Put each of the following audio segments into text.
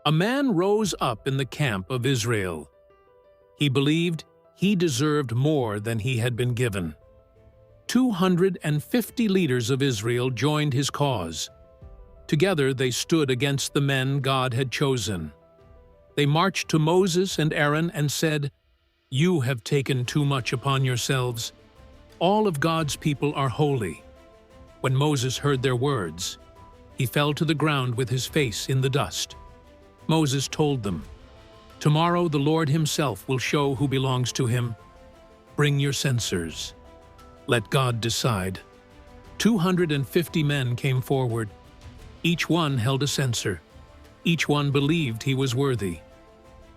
A man rose up in the camp of Israel. He believed he deserved more than he had been given. 250 leaders of Israel joined his cause. Together they stood against the men God had chosen. They marched to Moses and Aaron and said, "You have taken too much upon yourselves. All of God's people are holy." When Moses heard their words, he fell to the ground with his face in the dust. Moses told them, "Tomorrow the Lord himself will show who belongs to him. Bring your censers. Let God decide." 250 men came forward. Each one held a censer. Each one believed he was worthy.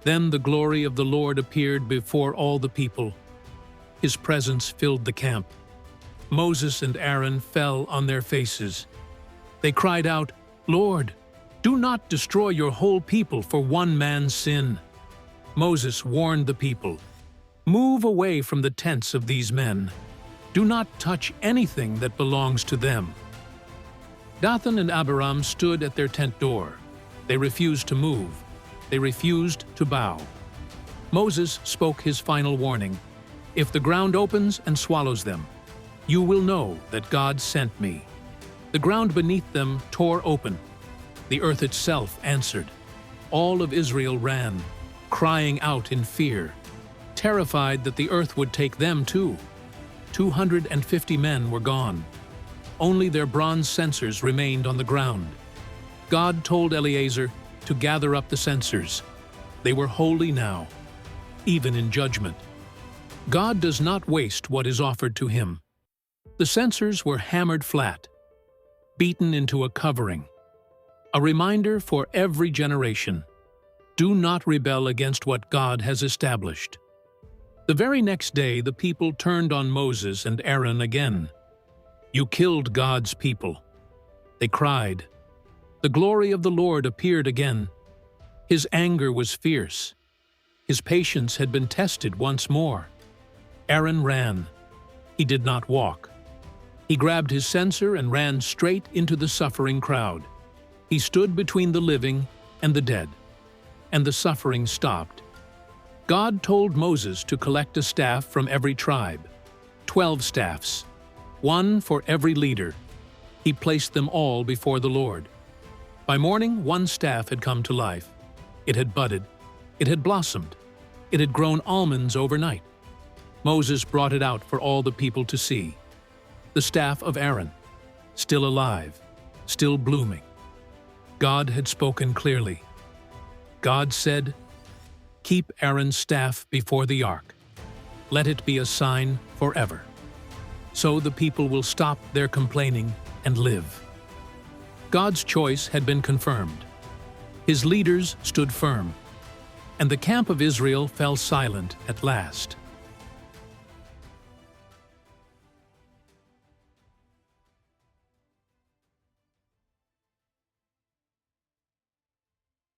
Then the glory of the Lord appeared before all the people. His presence filled the camp. Moses and Aaron fell on their faces. They cried out, "Lord, do not destroy your whole people for one man's sin." Moses warned the people, "Move away from the tents of these men. Do not touch anything that belongs to them." Dathan and Abiram stood at their tent door. They refused to move. They refused to bow. Moses spoke his final warning, "If the ground opens and swallows them, you will know that God sent me." The ground beneath them tore open. The earth itself answered. All of Israel ran, crying out in fear, terrified that the earth would take them too. 250 men were gone. Only their bronze censers remained on the ground. God told Eleazar to gather up the censers. They were holy now, even in judgment. God does not waste what is offered to him. The censers were hammered flat, beaten into a covering. A reminder for every generation: do not rebel against what God has established. The very next day, the people turned on Moses and Aaron again. "You killed God's people," they cried. The glory of the Lord appeared again. His anger was fierce. His patience had been tested once more. Aaron ran. He did not walk. He grabbed his censer and ran straight into the suffering crowd. He stood between the living and the dead, and the suffering stopped. God told Moses to collect a staff from every tribe, 12 staffs, one for every leader. He placed them all before the Lord. By morning, one staff had come to life. It had budded. It had blossomed. It had grown almonds overnight. Moses brought it out for all the people to see. The staff of Aaron, still alive, still blooming. God had spoken clearly. God said, "Keep Aaron's staff before the ark. Let it be a sign forever. So the people will stop their complaining and live." God's choice had been confirmed. His leaders stood firm, and the camp of Israel fell silent at last.